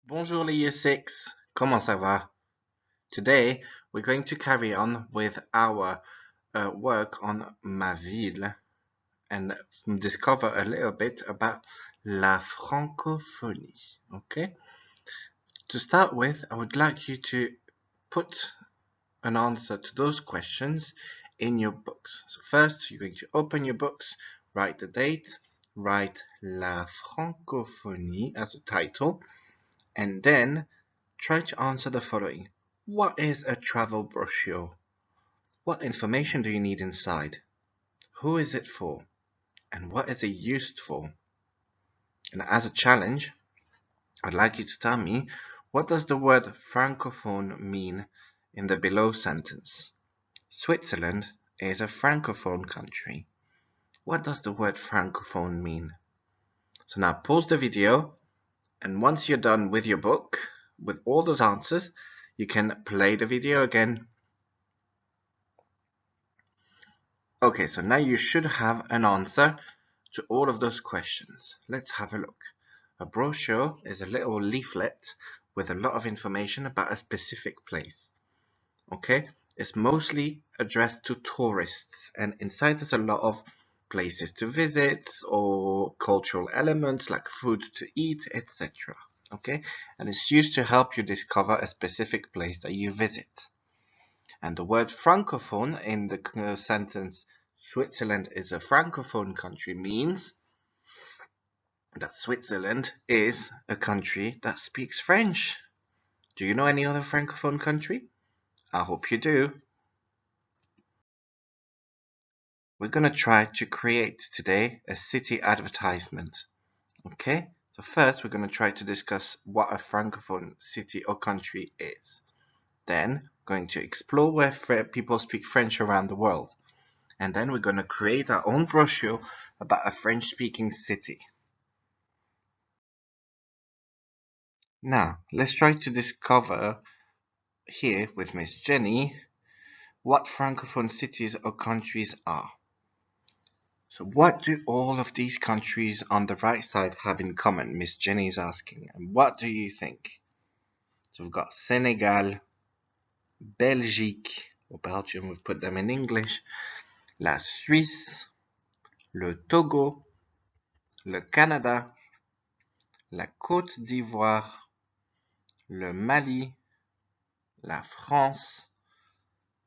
Bonjour les year 6, comment ça va? Today we're going to carry on with our work on ma ville and discover a little bit about la francophonie, okay? To start with, I would like you to put an answer to those questions in your books. So first, you're going to open your books, write the date, write la francophonie as a title, and then try to answer the following. What is a travel brochure? What information do you need inside? Who is it for? And what is it used for? And as a challenge, I'd like you to tell me, what does the word francophone mean in the below sentence? Switzerland is a francophone country. What does the word francophone mean? So now pause the video, and once you're done with your book, with all those answers, you can play the video again. Okay, so now you should have an answer to all of those questions. Let's have a look. A brochure is a little leaflet with a lot of information about a specific place. Okay, it's mostly addressed to tourists, and inside there's a lot of places to visit or cultural elements like food to eat, etc. Okay, and it's used to help you discover a specific place that you visit. And the word francophone in the sentence Switzerland is a francophone country means that Switzerland is a country that speaks French. Do you know any other francophone country? I hope you do. We're going to try to create today a city advertisement. Okay? So first we're going to try to discuss what a francophone city or country is. Then going to explore where people speak French around the world. And then we're going to create our own brochure about a French-speaking city. Now, let's try to discover here with Miss Jenny what francophone cities or countries are. So what do all of these countries on the right side have in common? Miss Jenny is asking. And what do you think? So we've got Senegal, Belgique, or Belgium, we've put them in English, la Suisse, le Togo, le Canada, la Côte d'Ivoire, le Mali, la France,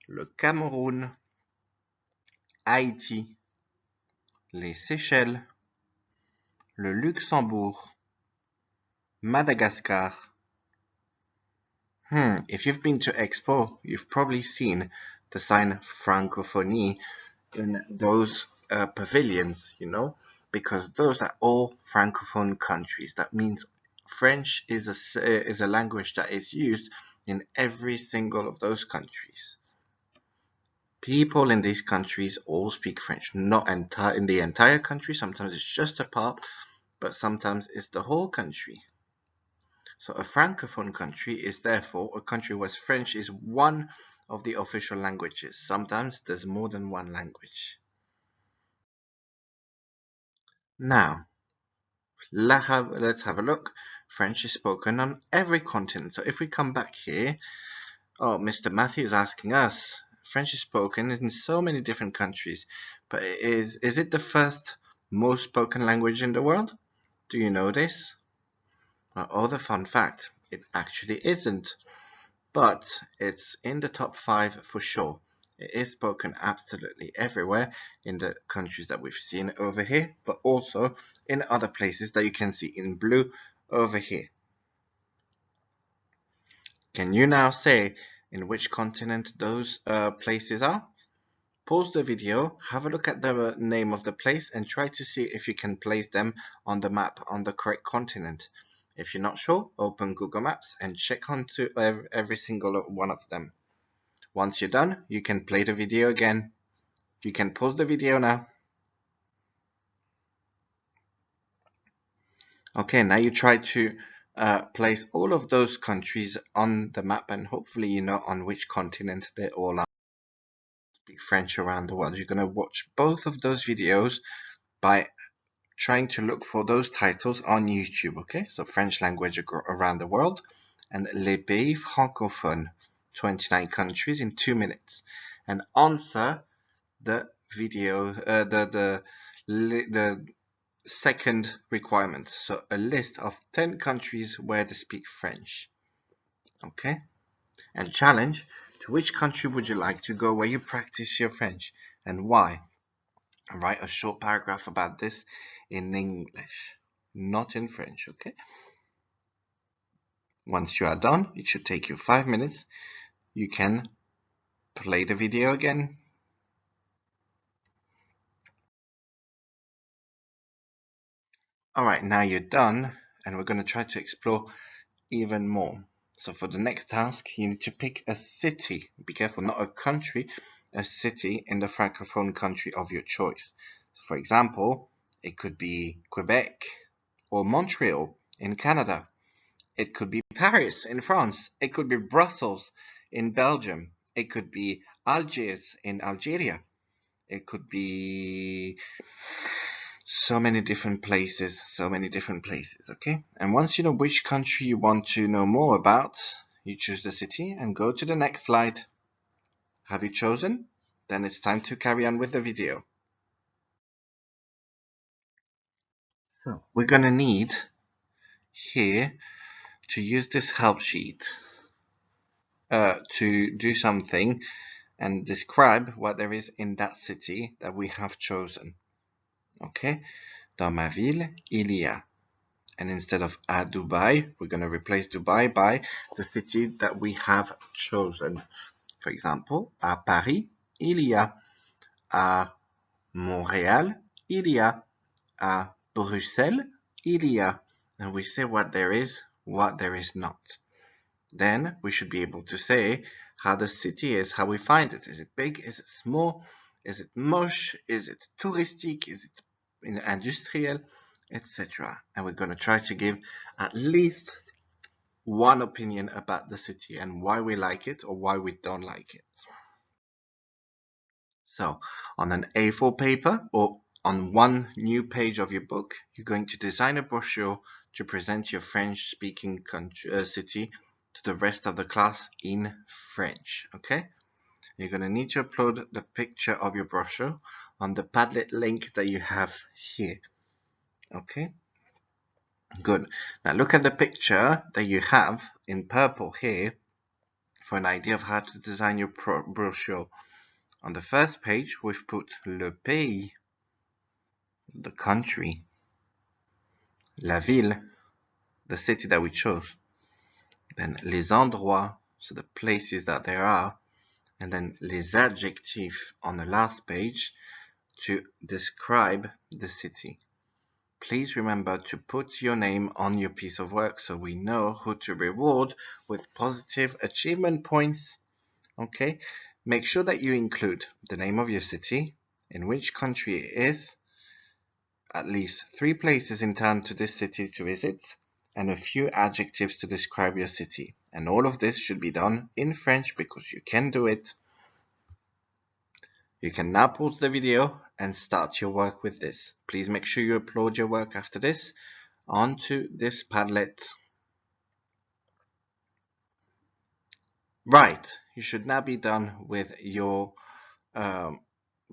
le Cameroun, Haïti, les Seychelles, le Luxembourg, Madagascar. If you've been to Expo, you've probably seen the sign Francophonie in those pavilions, because those are all Francophone countries. That means French is a language that is used in every single of those countries. People in these countries all speak French, not in the entire country. Sometimes it's just a part, but sometimes it's the whole country. So a francophone country is therefore a country where French is one of the official languages. Sometimes there's more than one language. Now, let's have a look. French is spoken on every continent. So if we come back here, Mr. Matthew is asking us, French is spoken in so many different countries, but is it the first most spoken language in the world? Do you know this? Well, the fun fact, it actually isn't, but it's in the top 5 for sure. It is spoken absolutely everywhere in the countries that we've seen over here, but also in other places that you can see in blue over here. Can you now say in which continent those places are? Pause the video, have a look at the name of the place, and try to see if you can place them on the map on the correct continent. If you're not sure, open Google Maps and check onto every single one of them. Once you're done, you can play the video again. You can pause the video now. Okay, now you try to place all of those countries on the map, and hopefully you know on which continent they all are. Speak French around the world. You're going to watch both of those videos by trying to look for those titles on YouTube, okay? So French language around the world and Les pays francophones, 29 countries in 2 minutes, and answer the video, the second requirement. So a list of 10 countries where they speak French, okay? And challenge, to which country would you like to go where you practice your French and why? Write a short paragraph about this in English, not in French, okay? Once you are done, it should take you 5 minutes. You can play the video again. Alright, now you're done, and we're going to try to explore even more. So for the next task, you need to pick a city. Be careful, not a country, a city in the francophone country of your choice. So for example, it could be Quebec or Montreal in Canada. It could be Paris in France. It could be Brussels in Belgium. It could be Algiers in Algeria. It could be so many different places, okay? And once you know which country you want to know more about, you choose the city and go to the next slide. Have you chosen? Then it's time to carry on with the video. So we're gonna need here to use this help sheet to do something and describe what there is in that city that we have chosen. Okay? Dans ma ville, il y a. And instead of à Dubai, we're going to replace Dubai by the city that we have chosen. For example, à Paris, il y a. À Montréal, il y a. À Bruxelles, il y a. And we say what there is not. Then we should be able to say how the city is, how we find it. Is it big? Is it small? Is it moche? Is it touristic? Is it industrial? Etc. And we're going to try to give at least one opinion about the city and why we like it or why we don't like it. So on an A4 paper or on one new page of your book, you're going to design a brochure to present your French-speaking city to the rest of the class in French, okay? You're going to need to upload the picture of your brochure on the Padlet link that you have here, okay? Good. Now look at the picture that you have in purple here for an idea of how to design your brochure. On the first page, we've put le pays, the country, la ville, the city that we chose, then les endroits, so the places that there are, and then les adjectifs on the last page to describe the city. Please remember to put your name on your piece of work so we know who to reward with positive achievement points. Okay, make sure that you include the name of your city, in which country it is, at least 3 places in town to this city to visit, and a few adjectives to describe your city. And all of this should be done in French because you can do it. You can now pause the video and start your work with this. Please make sure you upload your work after this onto this Padlet. Right, you should now be done with your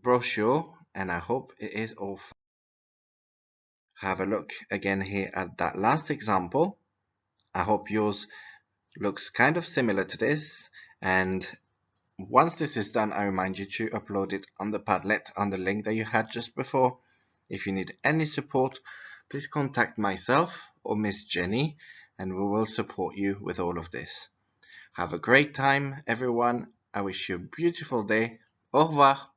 brochure, and I hope it is all. Have a look again here at that last example. I hope yours looks kind of similar to this, and once this is done, I remind you to upload it on the Padlet on the link that you had just before. If you need any support, please contact myself or Miss Jenny, and we will support you with all of this. Have a great time, everyone. I wish you a beautiful day. Au revoir.